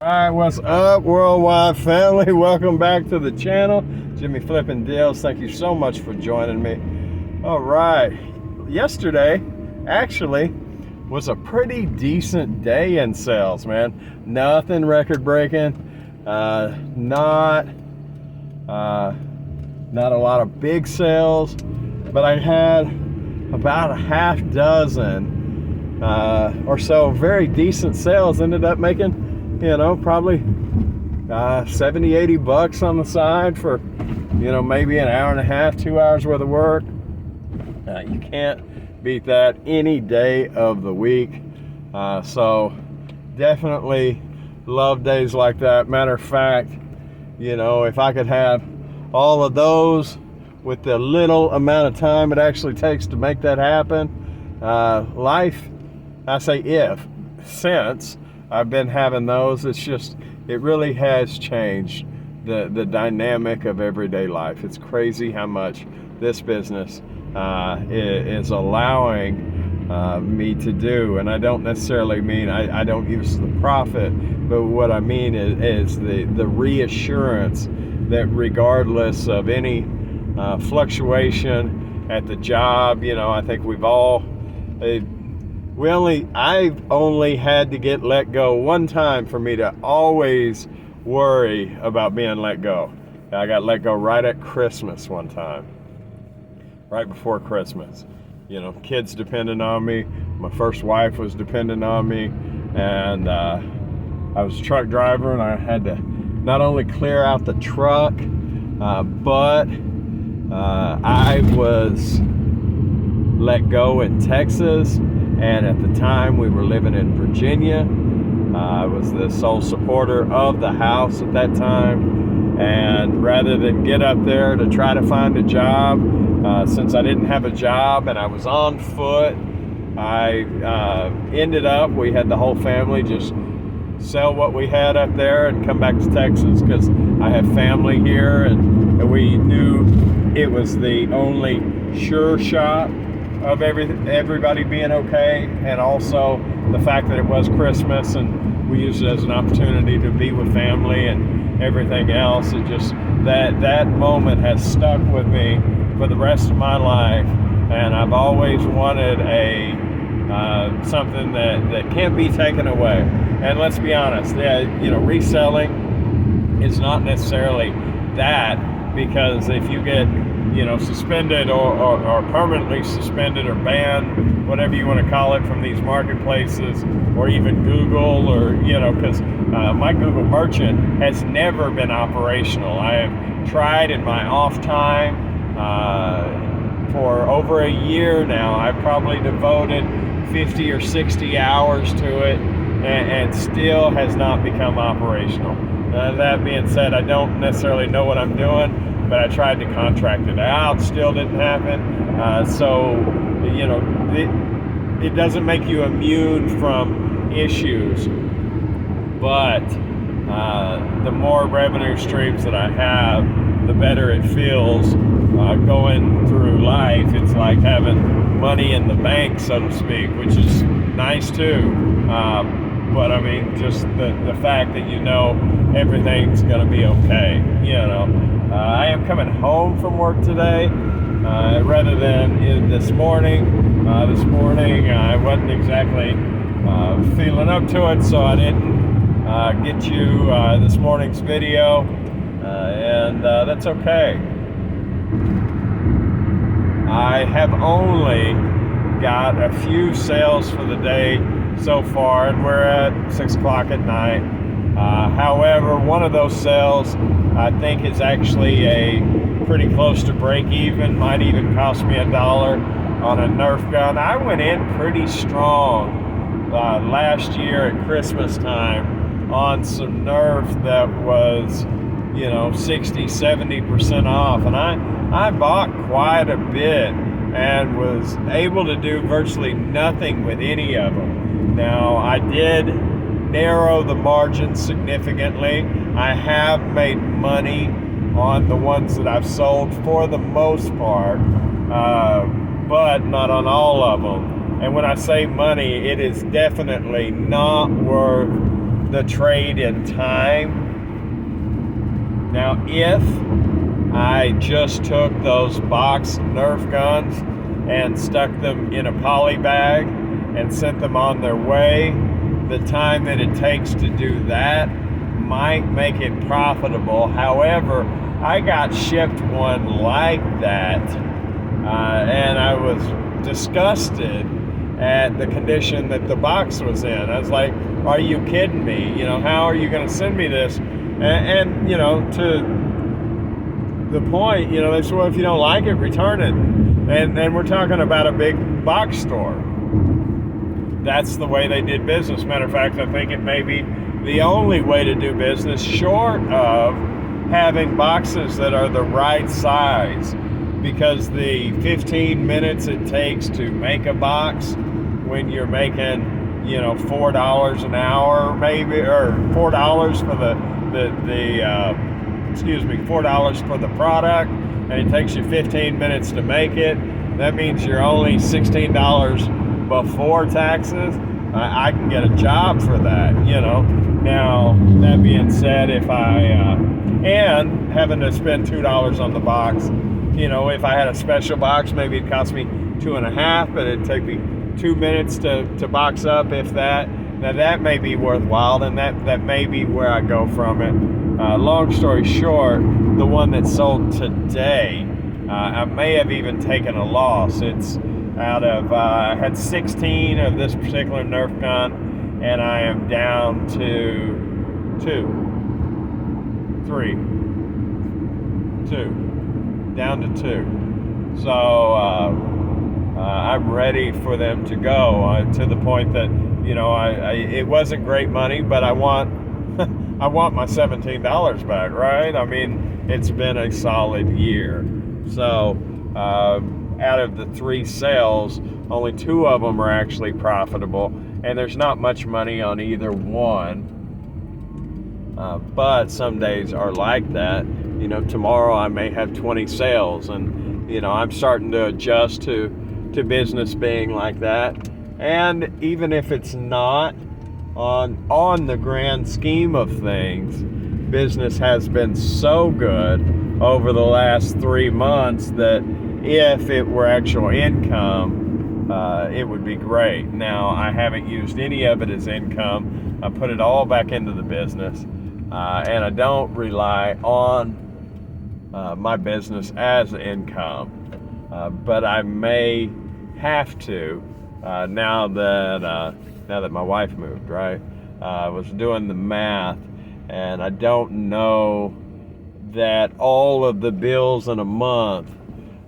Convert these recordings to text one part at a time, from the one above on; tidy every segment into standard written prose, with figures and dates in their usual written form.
Alright, what's up, worldwide family? Welcome back to the channel. Jimmy Flippin' Deals, thank you so much for joining me. Alright, yesterday actually was a pretty decent day in sales, man. Nothing record breaking, not a lot of big sales, but I had about a half dozen or so very decent sales. Ended up making, probably 70, 80 bucks on the side for, maybe an hour and a half, 2 hours worth of work. You can't beat that any day of the week. So definitely love days like that. Matter of fact, if I could have all of those with the little amount of time it actually takes to make that happen, life, I say since I've been having those, it really has changed the dynamic of everyday life. It's crazy how much this business is allowing me to do. And I don't necessarily mean I don't use the profit, but what I mean is the reassurance that regardless of any fluctuation at the job, I think I've only had to get let go one time for me to always worry about being let go. I got let go right at Christmas one time, right before Christmas. Kids depending on me. My first wife was dependent on me, and I was a truck driver, and I had to not only clear out the truck, but I was let go in Texas. And at the time, we were living in Virginia. I was the sole supporter of the house at that time. And rather than get up there to try to find a job, since I didn't have a job and I was on foot, I we had the whole family just sell what we had up there and come back to Texas, because I have family here, and we knew it was the only sure shot of everybody being okay, and also the fact that it was Christmas and we used it as an opportunity to be with family and everything else. It just, that moment has stuck with me for the rest of my life, and I've always wanted something that can't be taken away. And let's be honest, reselling is not necessarily that, because if you get suspended or permanently suspended or banned, whatever you want to call it, from these marketplaces, or even Google, or because my Google merchant has never been operational. I have tried in my off time for over a year now. I've probably devoted 50 or 60 hours to it, and still has not become operational. That being said, I don't necessarily know what I'm doing, but I tried to contract it out, still didn't happen. It doesn't make you immune from issues, but the more revenue streams that I have, the better it feels going through life. It's like having money in the bank, so to speak, which is nice too. But I mean, just the fact that everything's going to be okay. I am coming home from work today rather than this morning. This morning I wasn't exactly feeling up to it, so I didn't get you this morning's video, and that's okay. I have only got a few sales for the day so far, and we're at 6 o'clock at night. However, one of those sales I think is actually pretty close to break even. Might even cost me $1 on a Nerf gun. I went in pretty strong last year at Christmas time on some Nerf that was 60-70% off, and I bought quite a bit and was able to do virtually nothing with any of them. Now, I did narrow the margins significantly. I have made money on the ones that I've sold for the most part, but not on all of them. And when I say money, it is definitely not worth the trade in time. Now, if I just took those box Nerf guns and stuck them in a poly bag and sent them on their way, the time that it takes to do that might make it profitable. However, I got shipped one like that, and I was disgusted at the condition that the box was in. I was like, are you kidding me? You know, how are you going to send me this? And you know, to the point, you know, they said, well, if you don't like it, return it. And we're talking about a big box store. That's the way they did business. Matter of fact, I think it may be the only way to do business, short of having boxes that are the right size, because the 15 minutes it takes to make a box when you're making, you know, $4 an hour maybe, or $4 for $4 for the product, and it takes you 15 minutes to make it. That means you're only $16 before taxes. I can get a job for that, you know. Now, that being said, if and having to spend $2 on the box, you know, if I had a special box, maybe it cost me $2.50, but it'd take me 2 minutes to box up, if that. Now, that may be worthwhile, and that may be where I go from it. Long story short, the one that sold today, I may have even taken a loss. It's out of, I had 16 of this particular Nerf gun, and I am down to down to two. So I'm ready for them to go, to the point that, you know, it wasn't great money, but I want I want my $17 back, right? I mean, it's been a solid year. So out of the 3 sales, only 2 of them are actually profitable, and there's not much money on either one. But some days are like that. You know, tomorrow I may have 20 sales, and, you know, I'm starting to adjust to business being like that. And even if it's not, on the grand scheme of things, business has been so good over the last 3 months that if it were actual income, it would be great. Now, I haven't used any of it as income. I put it all back into the business, and I don't rely on my business as income, but I may have to now that my wife moved, right? I was doing the math, and I don't know that all of the bills in a month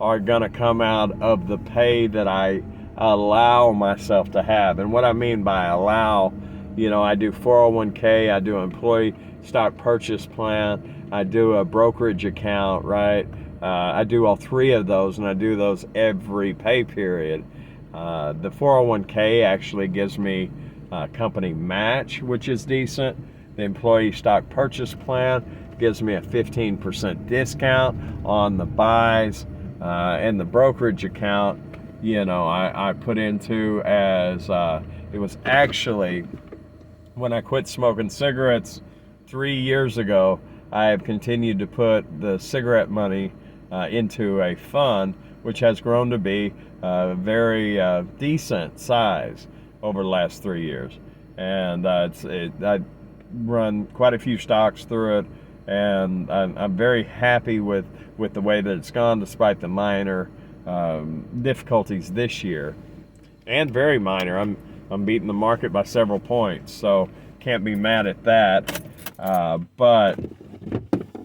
are gonna come out of the pay that I allow myself to have. And what I mean by allow, you know, I do 401k, I do employee stock purchase plan, I do a brokerage account, right? I do all 3 of those, and I do those every pay period. The 401k actually gives me a company match, which is decent. The employee stock purchase plan gives me a 15% discount on the buys, and the brokerage account, you know, I put into as, it was actually, when I quit smoking cigarettes 3 years ago, I have continued to put the cigarette money into a fund, which has grown to be a very decent size over the last 3 years. And I run quite a few stocks through it, and I'm very happy with the way that it's gone, despite the minor difficulties this year. And very minor. I'm beating the market by several points, so can't be mad at that. But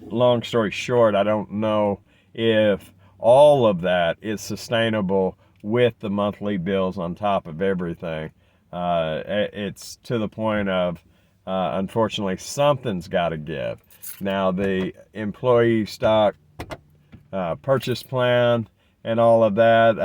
long story short, I don't know if all of that is sustainable with the monthly bills on top of everything. It's to the point of, unfortunately, something's got to give. Now, the employee stock purchase plan and all of that,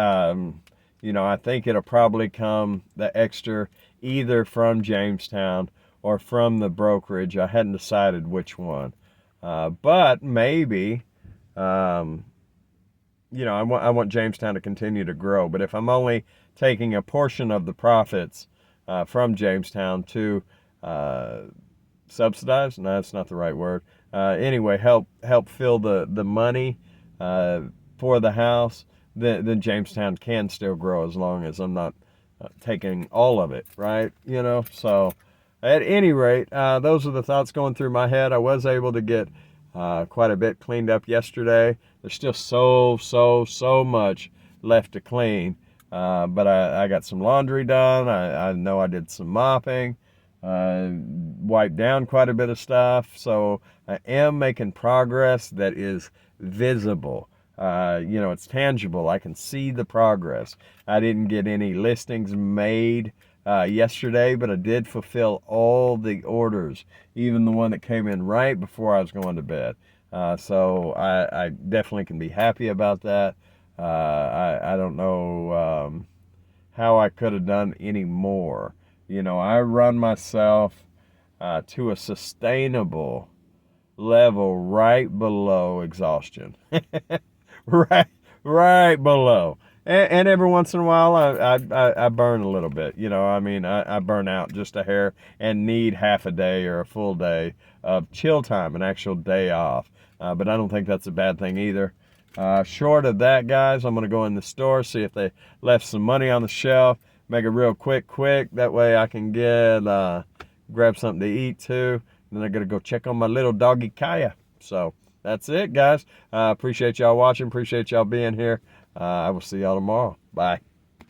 you know, I think it'll probably come the extra either from Jamestown or from the brokerage. I hadn't decided which one. But maybe, you know, I want Jamestown to continue to grow. But if I'm only taking a portion of the profits from Jamestown to subsidize. No, that's not the right word. Anyway, help fill the money for the house, then Jamestown can still grow as long as I'm not taking all of it, right? So at any rate, those are the thoughts going through my head. I was able to get quite a bit cleaned up yesterday. There's still so much left to clean, but I got some laundry done. I know I did some mopping, wiped down quite a bit of stuff, so I am making progress that is visible. It's tangible. I can see the progress. I didn't get any listings made yesterday, but I did fulfill all the orders, even the one that came in right before I was going to bed. So I definitely can be happy about that. I don't know how I could have done any more. I run myself to a sustainable level right below exhaustion. right below. And every once in a while, I burn a little bit. I burn out just a hair and need half a day or a full day of chill time, an actual day off. But I don't think that's a bad thing either. Short of that, guys, I'm going to go in the store, see if they left some money on the shelf, make it real quick. That way I can grab something to eat too. Then I got to go check on my little doggy Kaya. So that's it, guys. Appreciate y'all watching. Appreciate y'all being here. I will see y'all tomorrow. Bye.